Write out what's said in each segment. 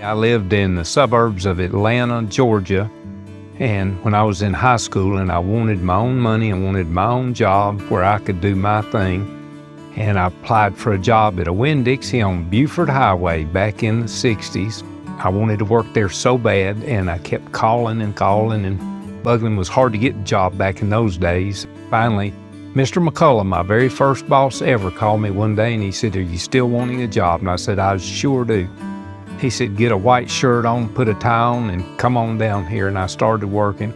I lived in the suburbs of Atlanta, Georgia, and when I was in high school and I wanted my own money and wanted my own job where I could do my thing, and I applied for a job at a Winn-Dixie on Buford Highway back in the 60s. I wanted to work there so bad, and I kept calling, and bugging. Was hard to get a job back in those days. Finally, Mr. McCullough, my very first boss ever, called me one day and he said, "Are you still wanting a job?" And I said, "I sure do." He said, "Get a white shirt on, put a tie on, and come on down here." And I started working,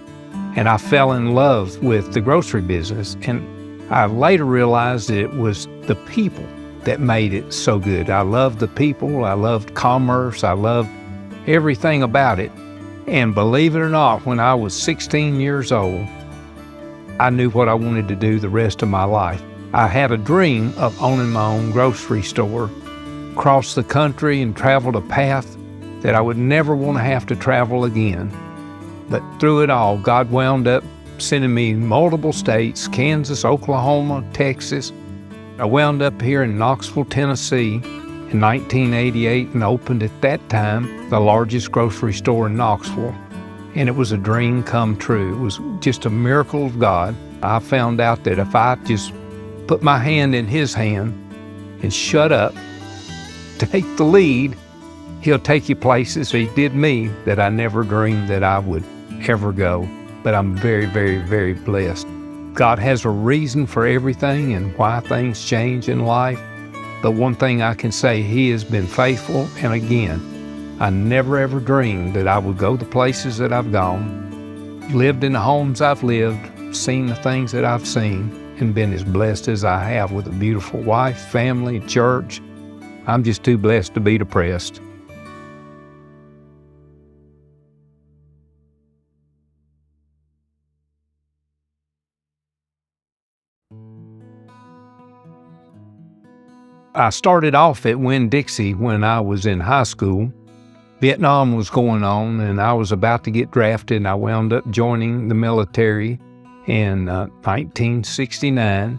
and I fell in love with the grocery business. And I later realized that it was the people that made it so good. I loved the people, I loved commerce, I loved everything about it. And believe it or not, when I was 16 years old, I knew what I wanted to do the rest of my life. I had a dream of owning my own grocery store, cross the country and traveled a path that I would never want to have to travel again. But through it all, God wound up sending me multiple states, Kansas, Oklahoma, Texas. I wound up here in Knoxville, Tennessee in 1988 and opened at that time the largest grocery store in Knoxville. And it was a dream come true. It was just a miracle of God. I found out that if I just put my hand in His hand and shut up, take the lead, He'll take you places. He did me that I never dreamed that I would ever go. But I'm very, very, very blessed. God has a reason for everything and why things change in life. But one thing I can say, He has been faithful. And again, I never ever dreamed that I would go the places that I've gone, lived in the homes I've lived, seen the things that I've seen, and been as blessed as I have with a beautiful wife, family, church. I'm just too blessed to be depressed. I started off at Winn-Dixie when I was in high school. Vietnam was going on, and I was about to get drafted, and I wound up joining the military in 1969,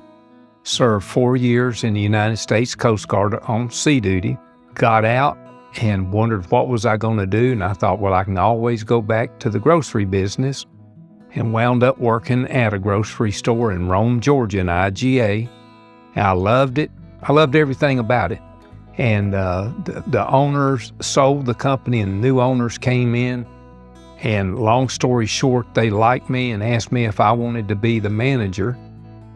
served 4 years in the United States Coast Guard on sea duty, got out and wondered what was I going to do, and I thought, well, I can always go back to the grocery business, and wound up working at a grocery store in Rome, Georgia, in IGA. And I loved it. I loved everything about it. And the owners sold the company and new owners came in. And long story short, they liked me and asked me if I wanted to be the manager.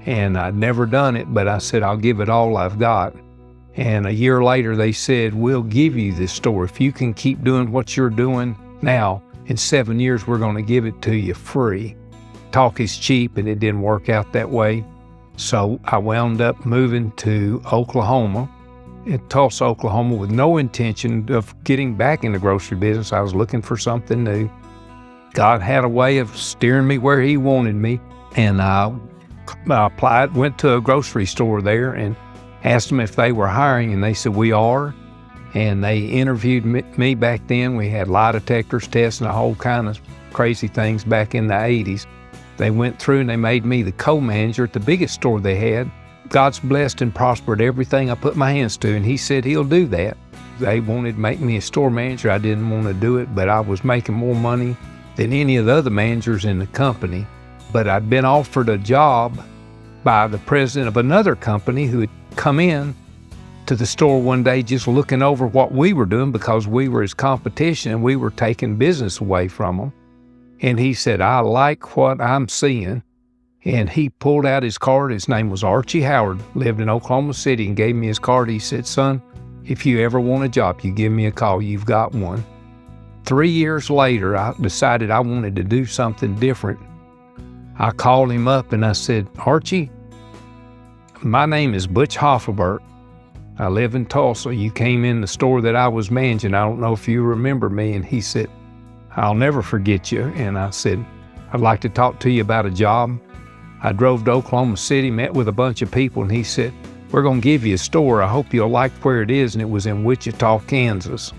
And I'd never done it, but I said, I'll give it all I've got. And a year later, they said, we'll give you this store. If you can keep doing what you're doing now, in 7 years, we're going to give it to you free. Talk is cheap, and it didn't work out that way. So I wound up moving to Oklahoma, in Tulsa, Oklahoma, with no intention of getting back in the grocery business. I was looking for something new. God had a way of steering me where He wanted me, and I applied, went to a grocery store there and asked them if they were hiring, and they said, we are. And they interviewed me back then. We had lie detectors, tests, and a whole kind of crazy things back in the 80s. They went through and they made me the co-manager at the biggest store they had. God's blessed and prospered everything I put my hands to, and He said He'll do that. They wanted to make me a store manager. I didn't want to do it, but I was making more money than any of the other managers in the company. But I'd been offered a job by the president of another company who had come in to the store one day just looking over what we were doing because we were his competition and we were taking business away from them. And he said, I like what I'm seeing. And he pulled out his card. His name was Archie Howard, lived in Oklahoma City, and gave me his card. He said, son, if you ever want a job, you give me a call. You've got one. 3 years later, I decided I wanted to do something different. I called him up and I said, Archie, my name is Butch Hofferbert. I live in Tulsa. You came in the store that I was managing. I don't know if you remember me. And he said, I'll never forget you. And I said, I'd like to talk to you about a job. I drove to Oklahoma City, met with a bunch of people, and he said, we're going to give you a store. I hope you'll like where it is. And it was in Wichita, Kansas.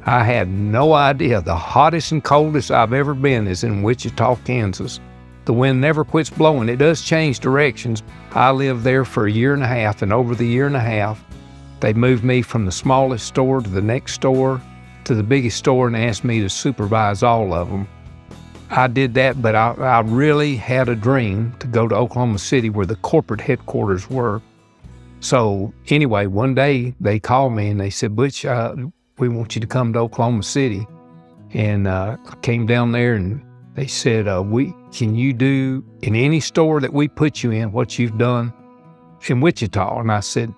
I had no idea. The hottest and coldest I've ever been is in Wichita, Kansas. The wind never quits blowing. It does change directions. I lived there for a year and a half, and over the year and a half, they moved me from the smallest store to the next store, to the biggest store and asked me to supervise all of them. I did that, but I really had a dream to go to Oklahoma City where the corporate headquarters were. So anyway, one day they called me and they said, Butch, we want you to come to Oklahoma City. And I came down there and they said, can you do in any store that we put you in what you've done in Wichita? And I said,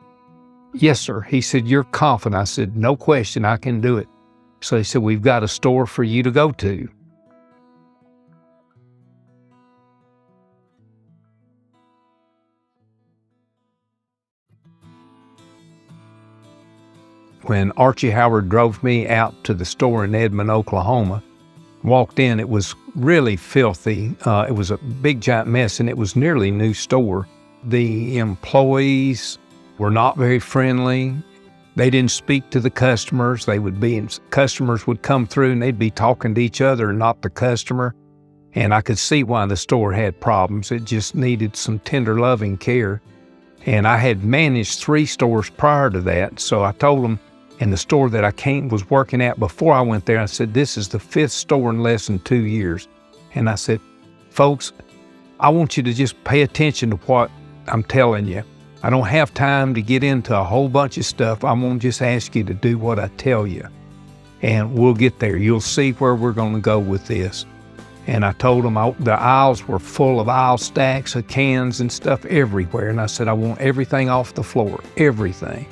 yes, sir. He said, you're confident? I said, no question, I can do it. So he said, we've got a store for you to go to. When Archie Howard drove me out to the store in Edmond, Oklahoma, walked in, it was really filthy. It was a big giant mess, and it was nearly a new store. The employees were not very friendly. They didn't speak to the customers. Customers would come through and they'd be talking to each other and not the customer. And I could see why the store had problems. It just needed some tender loving care. And I had managed 3 stores prior to that. So I told them, in the store that I was working at before I went there, I said, this is the 5th store in less than 2 years. And I said, folks, I want you to just pay attention to what I'm telling you. I don't have time to get into a whole bunch of stuff. I'm going to just ask you to do what I tell you. And we'll get there. You'll see where we're going to go with this. And I told them the aisles were full of aisle stacks of cans and stuff everywhere. And I said, I want everything off the floor, everything.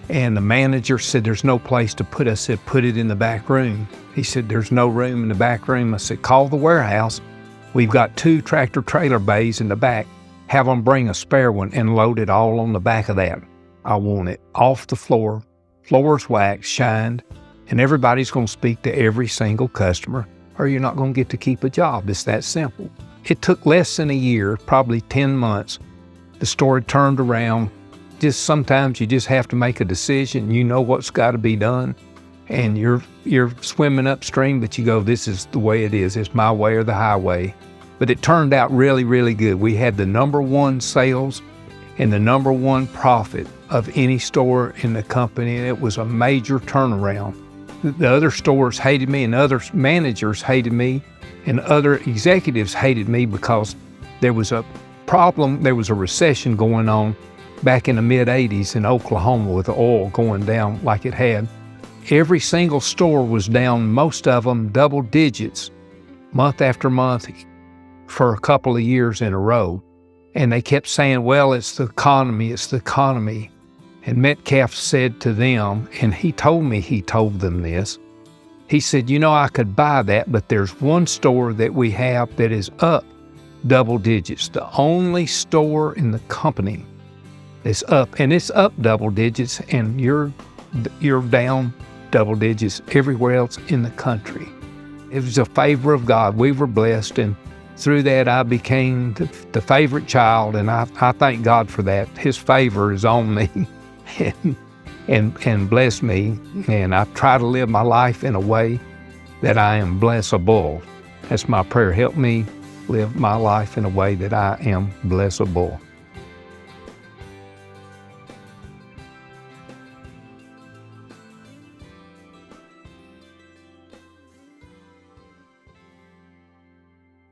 And the manager said, there's no place to put it. I said, put it in the back room. He said, there's no room in the back room. I said, call the warehouse. We've got 2 tractor trailer bays in the back. Have them bring a spare one and load it all on the back of that. I want it off the floor, floors waxed, shined, and everybody's going to speak to every single customer, or you're not going to get to keep a job. It's that simple. It took less than a year, probably 10 months. The store had turned around. Just sometimes you just have to make a decision. You know what's got to be done, and you're swimming upstream, but you go, this is the way it is. It's my way or the highway. But it turned out really, really good. We had the #1 sales and the #1 profit of any store in the company, and it was a major turnaround. The other stores hated me, and other managers hated me, and other executives hated me because there was a problem. There was a recession going on back in the mid-'80s in Oklahoma with the oil going down like it had. Every single store was down, most of them double digits, month after month for a couple of years in a row. And they kept saying, well, it's the economy, it's the economy. And Metcalf said to them, and he told me he told them this, he said, I could buy that, but there's one store that we have that is up double digits. The only store in the company is up, and it's up double digits, and you're down double digits everywhere else in the country. It was a favor of God. We were blessed, and through that I became the favorite child, and I thank God for that. His favor is on me and bless me, and I try to live my life in a way that I am blessable. That's my prayer. Help me live my life in a way that I am blessable.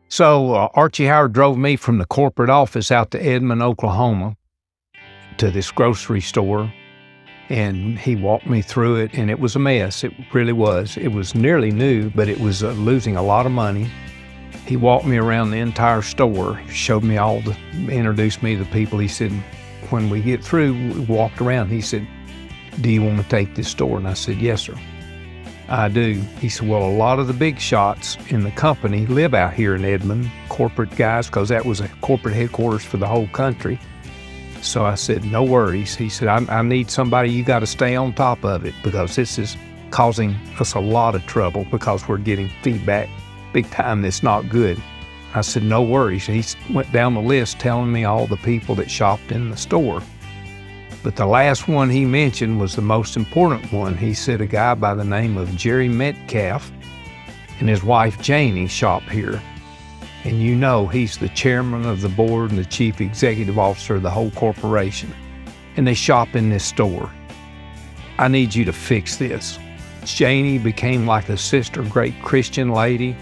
So Archie Howard drove me from the corporate office out to Edmond, Oklahoma, to this grocery store, and he walked me through it, and it was a mess. It really was. It was nearly new, but it was losing a lot of money. He walked me around the entire store, showed me introduced me to the people. He said, when we get through, we walked around. He said, do you want to take this store? And I said, yes, sir. I do. He said, well, a lot of the big shots in the company live out here in Edmond, corporate guys, because that was a corporate headquarters for the whole country. So I said, no worries. He said, I need somebody, you got to stay on top of it, because this is causing us a lot of trouble, because we're getting feedback big time that's not good. I said, no worries. He went down the list telling me all the people that shopped in the store. But the last one he mentioned was the most important one. He said a guy by the name of Jerry Metcalf and his wife Janie shop here. And he's the chairman of the board and the chief executive officer of the whole corporation. And they shop in this store. I need you to fix this. Janie became like a sister, great Christian lady.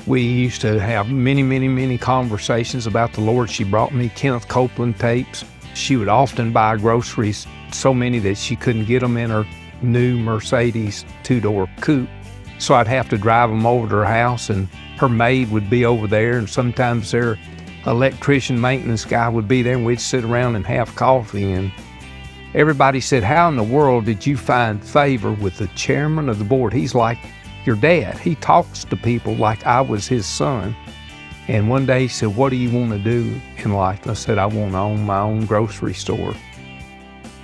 We used to have many, many, many conversations about the Lord. She brought me Kenneth Copeland tapes. She would often buy groceries, so many that she couldn't get them in her new Mercedes two-door coupe. So I'd have to drive them over to her house, and her maid would be over there, and sometimes their electrician maintenance guy would be there, and we'd sit around and have coffee. And everybody said, how in the world did you find favor with the chairman of the board? He's like your dad. He talks to people like I was his son. And one day he said, what do you want to do in life? And I said, I want to own my own grocery store.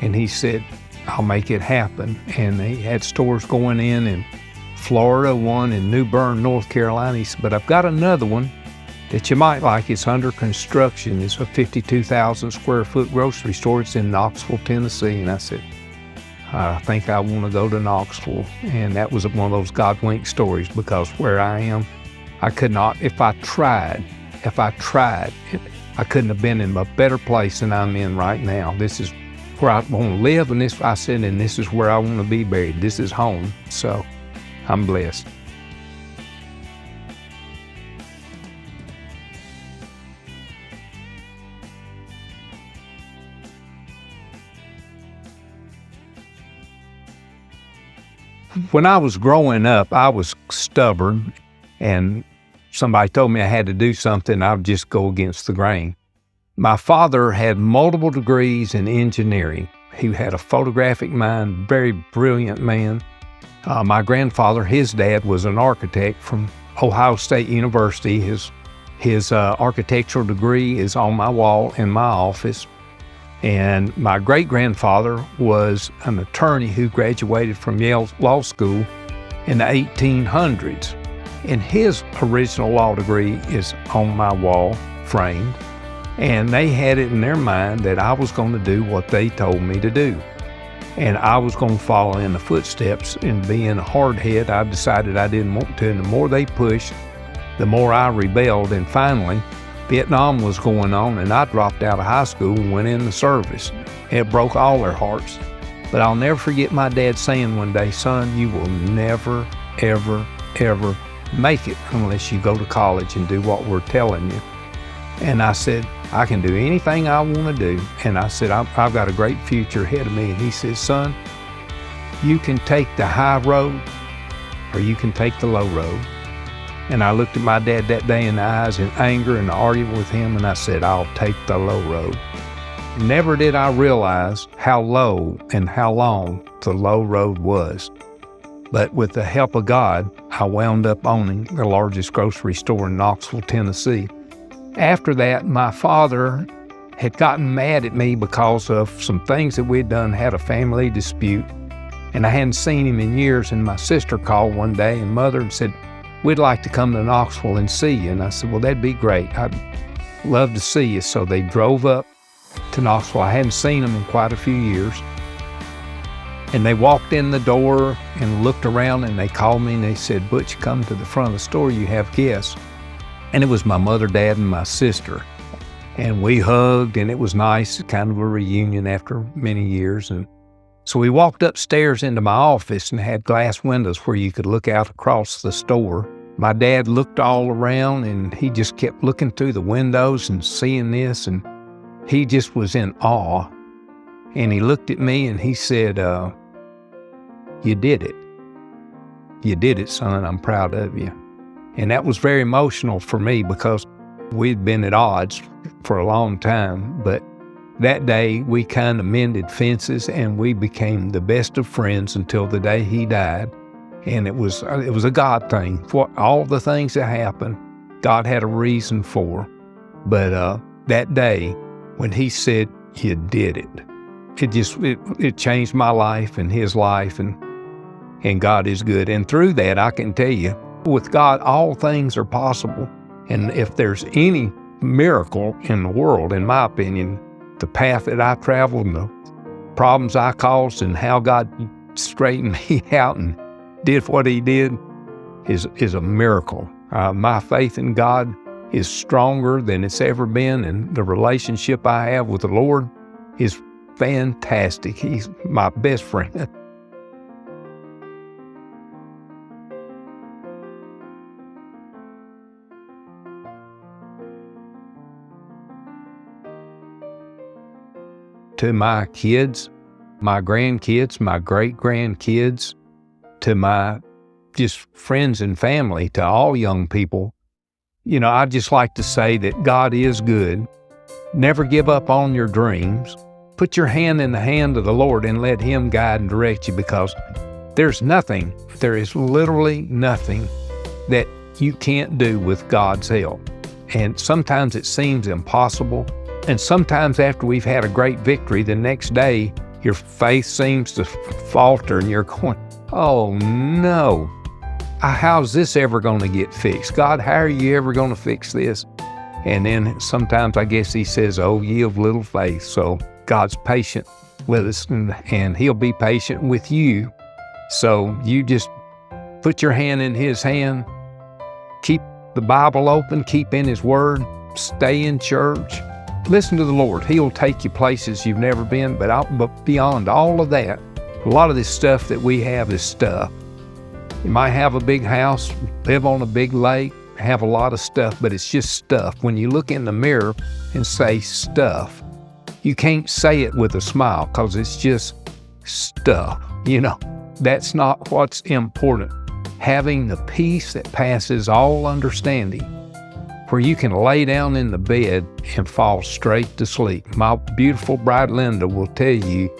And he said, I'll make it happen. And he had stores going in Florida, one in New Bern, North Carolina. He said, but I've got another one that you might like. It's under construction. It's a 52,000 square foot grocery store. It's in Knoxville, Tennessee. And I said, I think I want to go to Knoxville. And that was one of those God wink stories, because where I am, I could not, if I tried, I couldn't have been in a better place than I'm in right now. This is where I want to live, and this is where I want to be buried. This is home. So I'm blessed. When I was growing up, I was stubborn, and somebody told me I had to do something, I would just go against the grain. My father had multiple degrees in engineering. He had a photographic mind, very brilliant man. My grandfather, his dad, was an architect from Ohio State University. His architectural degree is on my wall in my office. And my great-grandfather was an attorney who graduated from Yale Law School in the 1800s. And his original law degree is on my wall, framed. And they had it in their mind that I was going to do what they told me to do. And I was going to follow in the footsteps. And being a hardhead, I decided I didn't want to. And the more they pushed, the more I rebelled. And finally, Vietnam was going on, and I dropped out of high school and went in the service. It broke all their hearts. But I'll never forget my dad saying one day, son, you will never, ever, ever make it unless you go to college and do what we're telling you. And I said, I can do anything I want to do. And I said, I've got a great future ahead of me. And he said, son, you can take the high road or you can take the low road. And I looked at my dad that day in the eyes in anger and argued with him, and I said, I'll take the low road. Never did I realize how low and how long the low road was. But with the help of God, I wound up owning the largest grocery store in Knoxville, Tennessee. After that, my father had gotten mad at me because of some things that we'd done, had a family dispute, and I hadn't seen him in years. And my sister called one day, and Mother said, we'd like to come to Knoxville and see you. And I said, well, that'd be great. I'd love to see you. So they drove up to Knoxville. I hadn't seen them in quite a few years. And they walked in the door and looked around, and they called me and they said, Butch, come to the front of the store, you have guests. And it was my mother, dad, and my sister. And we hugged, and it was nice, kind of a reunion after many years. And so we walked upstairs into my office and had glass windows where you could look out across the store. My dad looked all around, and he just kept looking through the windows and seeing this, and he just was in awe. And he looked at me and he said, you did it. You did it, son. I'm proud of you. And that was very emotional for me because we'd been at odds for a long time. But that day we kind of mended fences, and we became the best of friends until the day he died. And it was a God thing. For all the things that happened, God had a reason for. But that day when he said, you did it, it changed my life and his life, and God is good. And through that, I can tell you, with God, all things are possible. And if there's any miracle in the world, in my opinion, the path that I traveled and the problems I caused and how God straightened me out and did what he did is a miracle. My faith in God is stronger than it's ever been, and the relationship I have with the Lord is fantastic. He's my best friend. to my kids, my grandkids, my great-grandkids, to my just friends and family, to all young people. I'd just like to say that God is good. Never give up on your dreams. Put your hand in the hand of the Lord and let Him guide and direct you, because there is literally nothing that you can't do with God's help. And sometimes it seems impossible. And sometimes after we've had a great victory, the next day, your faith seems to falter and you're going, oh no, how's this ever going to get fixed? God, how are you ever going to fix this? And then sometimes I guess He says, oh, ye of little faith. So God's patient with us, and He'll be patient with you. So you just put your hand in His hand, keep the Bible open, keep in His Word, stay in church, listen to the Lord. He'll take you places you've never been, but beyond all of that, a lot of this stuff that we have is stuff. You might have a big house, live on a big lake, have a lot of stuff, but it's just stuff. When you look in the mirror and say stuff, you can't say it with a smile because it's just stuff. That's not what's important. Having the peace that passes all understanding, where you can lay down in the bed and fall straight to sleep. My beautiful bride Linda will tell you,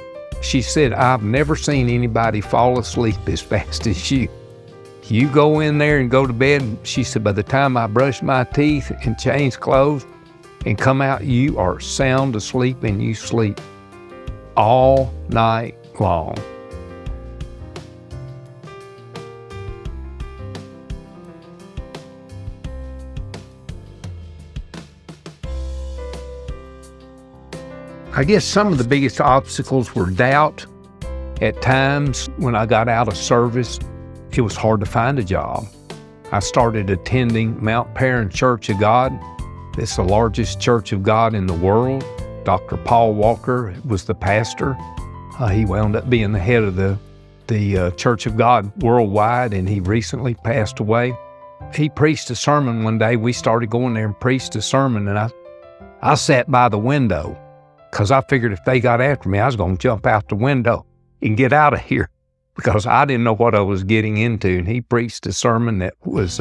she said, I've never seen anybody fall asleep as fast as you. You go in there and go to bed, she said, by the time I brush my teeth and change clothes and come out, you are sound asleep, and you sleep all night long. I guess some of the biggest obstacles were doubt. At times when I got out of service, it was hard to find a job. I started attending Mount Perrin Church of God. It's the largest church of God in the world. Dr. Paul Walker was the pastor. He wound up being the head of the Church of God worldwide, and he recently passed away. He preached a sermon one day. We started going there and preached a sermon, and I sat by the window because I figured if they got after me, I was going to jump out the window and get out of here, because I didn't know what I was getting into. And he preached a sermon that was,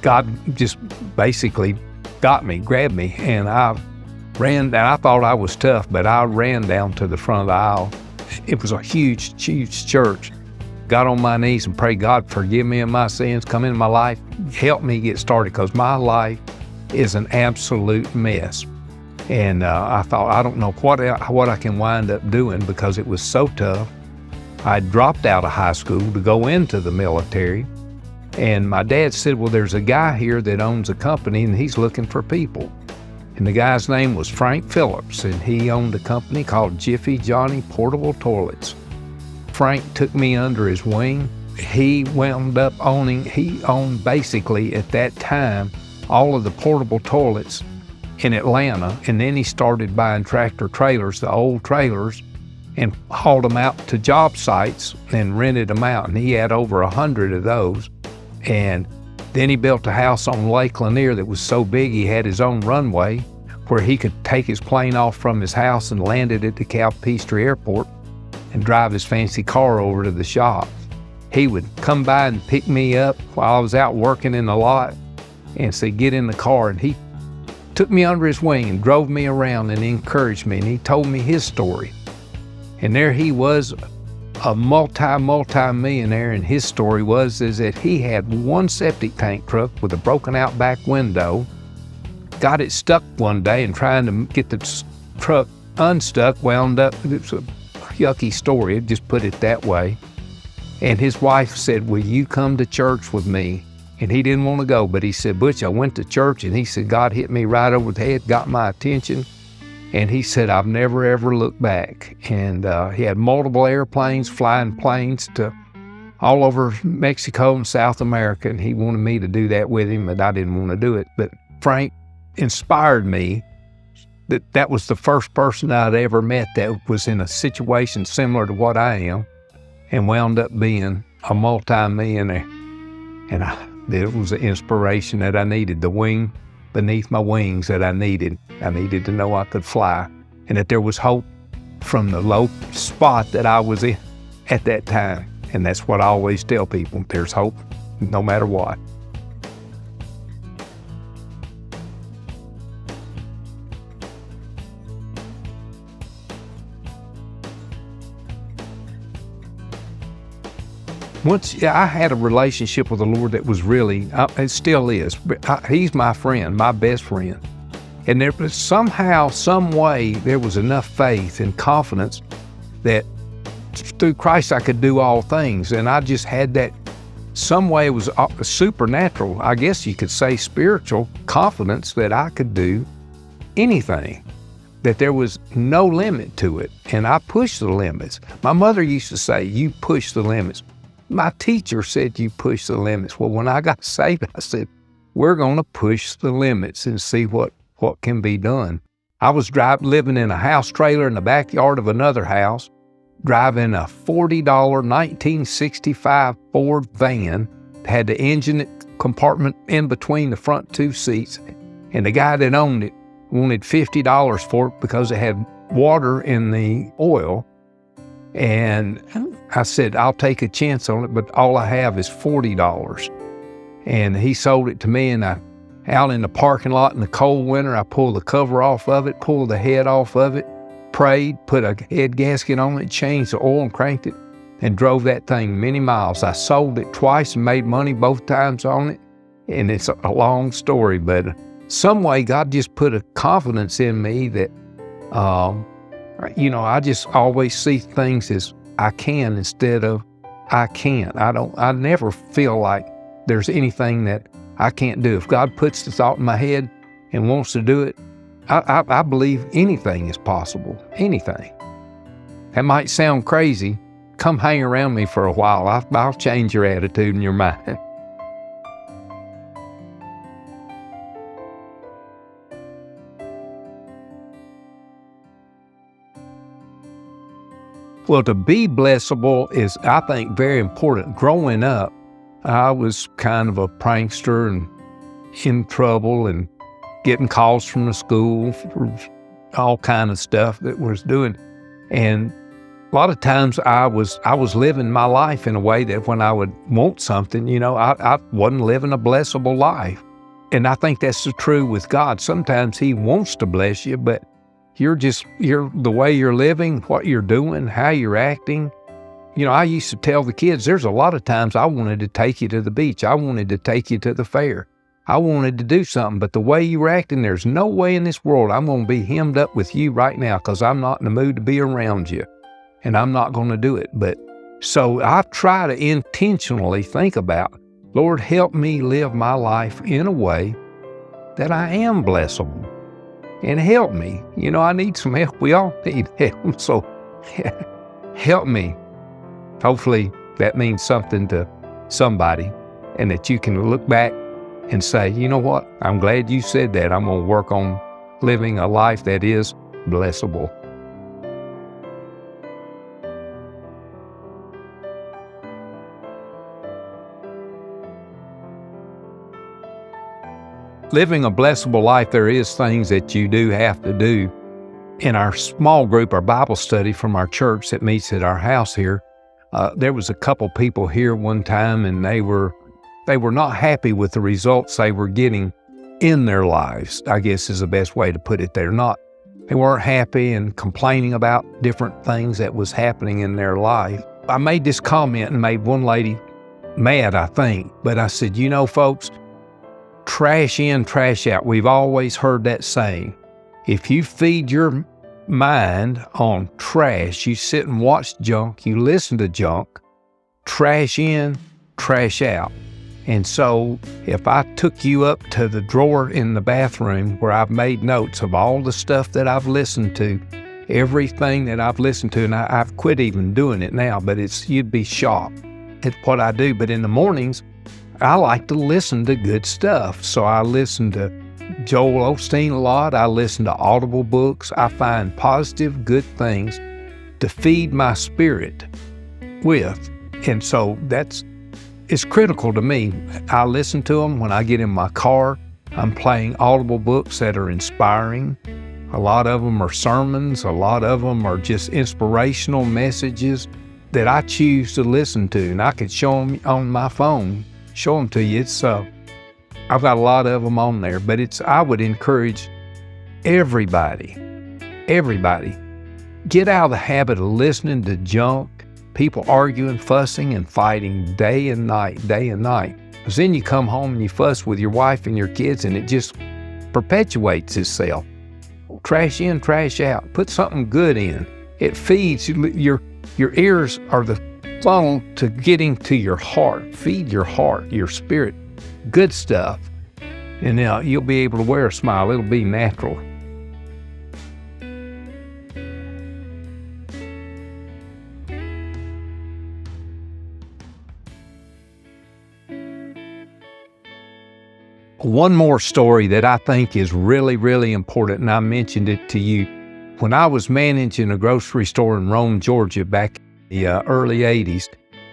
God just basically grabbed me, and I ran down. I thought I was tough, but I ran down to the front of the aisle. It was a huge, huge church. Got on my knees and prayed, God, forgive me of my sins, come into my life, help me get started, because my life is an absolute mess. And I thought, I don't know what I can wind up doing, because it was so tough. I dropped out of high school to go into the military, and my dad said, well, there's a guy here that owns a company and he's looking for people. And the guy's name was Frank Phillips, and he owned a company called Jiffy Johnny Portable Toilets. Frank took me under his wing. He owned basically at that time all of the portable toilets in Atlanta, and then he started buying tractor trailers, the old trailers, and hauled them out to job sites and rented them out. And he had over 100 of those. And then he built a house on Lake Lanier that was so big he had his own runway where he could take his plane off from his house and land it at the Calpestre Airport and drive his fancy car over to the shop. He would come by and pick me up while I was out working in the lot and say, get in the car. And he took me under his wing and drove me around and encouraged me. And he told me his story. And there he was, a multi-millionaire, and his story was that he had one septic tank truck with a broken out back window, got it stuck one day, and trying to get the truck unstuck, wound up, it's a yucky story, just put it that way. And his wife said, will you come to church with me? And he didn't want to go, but he said, Butch, I went to church, and he said, God hit me right over the head, got my attention. And he said, I've never, ever looked back. And he had multiple airplanes, flying planes to all over Mexico and South America. And he wanted me to do that with him, but I didn't want to do it. But Frank inspired me. That was the first person I'd ever met that was in a situation similar to what I am, and wound up being a multi-millionaire. And it was the inspiration that I needed, the wing beneath my wings that I needed. I needed to know I could fly and that there was hope from the low spot that I was in at that time. And that's what I always tell people. There's hope no matter what. Once I had a relationship with the Lord that was really, it still is, but He's my friend, my best friend. And there was somehow, some way, there was enough faith and confidence that through Christ I could do all things. And I just had that, some way it was supernatural, I guess you could say spiritual confidence that I could do anything, that there was no limit to it. And I pushed the limits. My mother used to say, you push the limits. My teacher said you push the limits. Well, when I got saved, I said, we're going to push the limits and see what can be done. I was living in a house trailer in the backyard of another house, driving a $40 1965 Ford van, had the engine compartment in between the front two seats, and the guy that owned it wanted $50 for it because it had water in the oil. And I said, I'll take a chance on it, but all I have is $40. And he sold it to me, and out in the parking lot in the cold winter, I pulled the cover off of it, pulled the head off of it, prayed, put a head gasket on it, changed the oil and cranked it, and drove that thing many miles. I sold it twice and made money both times on it. And it's a long story, but some way God just put a confidence in me that, I just always see things as I can instead of I can't. I never feel like there's anything that I can't do. If God puts the thought in my head and wants to do it, I believe anything is possible, anything. That might sound crazy. Come hang around me for a while. I'll change your attitude and your mind. Well, to be blessable is, I think, very important. Growing up, I was kind of a prankster and in trouble and getting calls from the school for all kind of stuff that was doing. And a lot of times I was living my life in a way that when I would want something, I wasn't living a blessable life. And I think that's true with God. Sometimes He wants to bless you, but you're the way you're living, what you're doing, how you're acting. I used to tell the kids, there's a lot of times I wanted to take you to the beach. I wanted to take you to the fair. I wanted to do something, but the way you were acting, there's no way in this world I'm going to be hemmed up with you right now because I'm not in the mood to be around you, and I'm not going to do it. But so I try to intentionally think about, Lord, help me live my life in a way that I am blessable. And help me. I need some help. We all need help. So help me. Hopefully that means something to somebody, and that you can look back and say, you know what? I'm glad you said that. I'm going to work on living a life that is blessable. Living a blessable life, there is things that you do have to do. In our small group, our Bible study from our church that meets at our house here, there was a couple people here one time, and they were not happy with the results they were getting in their lives, I guess is the best way to put it. They weren't happy and complaining about different things that was happening in their life. I made this comment and made one lady mad, I think, but I said, folks, trash in, trash out. We've always heard that saying. If you feed your mind on trash, you sit and watch junk, you listen to junk, trash in, trash out. And so if I took you up to the drawer in the bathroom where I've made notes of all the stuff that I've listened to, everything that I've listened to, and I've quit even doing it now, but you'd be shocked at what I do. But in the mornings, I like to listen to good stuff. So I listen to Joel Osteen a lot. I listen to Audible books. I find positive, good things to feed my spirit with. And so it's critical to me. I listen to them when I get in my car. I'm playing Audible books that are inspiring. A lot of them are sermons. A lot of them are just inspirational messages that I choose to listen to, and I could show them on my phone, show them to you. I've got a lot of them on there, but I would encourage everybody, get out of the habit of listening to junk, people arguing, fussing, and fighting day and night. Because then you come home and you fuss with your wife and your kids, and it just perpetuates itself. Trash in, trash out. Put something good in. It feeds your ears are the funnel to getting to your heart. Feed your heart, your spirit, good stuff. And now you'll be able to wear a smile. It'll be natural. One more story that I think is really, really important, and I mentioned it to you. When I was managing a grocery store in Rome, Georgia, back in the early 80s,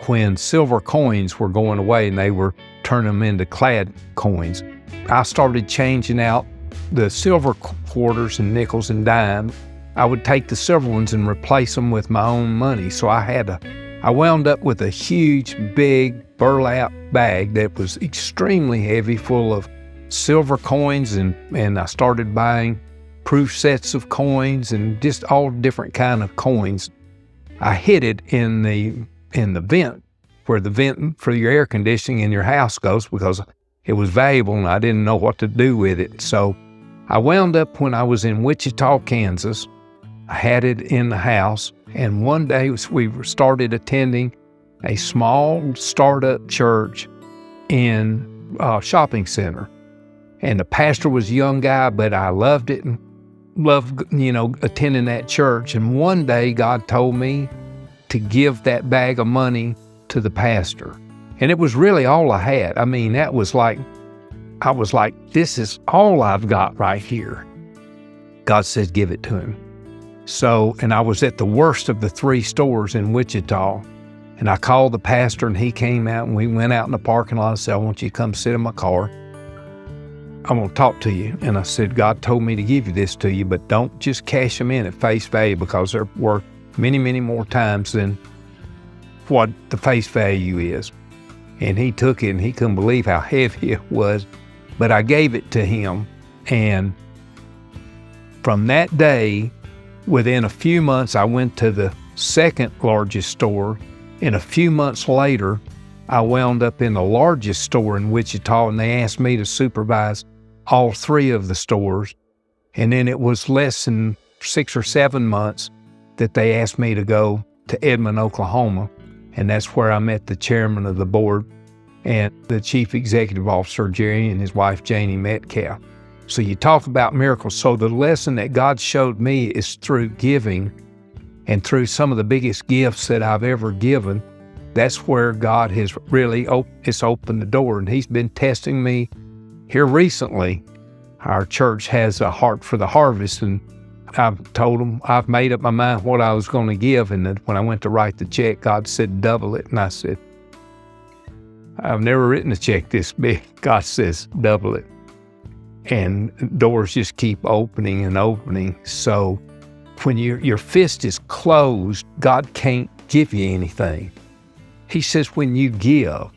when silver coins were going away and they were turning them into clad coins, I started changing out the silver quarters and nickels and dimes. I would take the silver ones and replace them with my own money. So I wound up with a huge, big burlap bag that was extremely heavy, full of silver coins, and I started buying proof sets of coins and just all different kind of coins. I hid it in the vent, where the vent for your air conditioning in your house goes, because it was valuable and I didn't know what to do with it. So I wound up, when I was in Wichita, Kansas, I had it in the house, and one day we started attending a small startup church in a shopping center. And the pastor was a young guy, but I loved it and loved, attending that church. And one day God told me to give that bag of money to the pastor. And it was really all I had. I mean, I was like, this is all I've got right here. God said, give it to him. So, and I was at the worst of the 3 stores in Wichita. And I called the pastor, and he came out, and we went out in the parking lot and said, I want you to come sit in my car. I'm going to talk to you. And I said, God told me to give you this to you, but don't just cash them in at face value, because they're worth many, many more times than what the face value is. And he took it, and he couldn't believe how heavy it was. But I gave it to him. And from that day, within a few months, I went to the second largest store. And a few months later, I wound up in the largest store in Wichita, and they asked me to supervise all 3 of the stores. And then it was less than 6 or 7 months that they asked me to go to Edmond, Oklahoma. And that's where I met the chairman of the board and the chief executive officer, Jerry, and his wife, Janie Metcalf. So you talk about miracles. So the lesson that God showed me is through giving, and through some of the biggest gifts that I've ever given. That's where God has really opened the door, and he's been testing me here recently. Our church has a heart for the harvest, and I've told them I've made up my mind what I was going to give. And when I went to write the check, God said, double it. And I said, I've never written a check this big. God says, double it. And doors just keep opening and opening. So when your fist is closed, God can't give you anything. He says, when you give,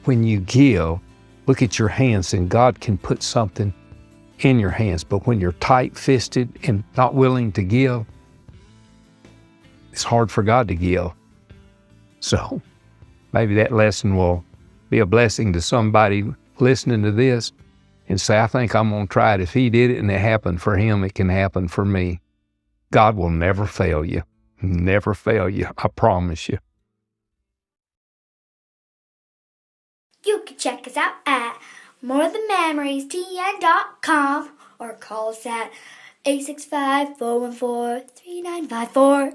look at your hands, and God can put something in your hands. But when you're tight-fisted and not willing to give, it's hard for God to give. So maybe that lesson will be a blessing to somebody listening to this and say, I think I'm going to try it. If he did it and it happened for him, it can happen for me. God will never fail you. Never fail you. I promise you. You can check us out at morethanmemoriestn.com or call us at 865-414-3954.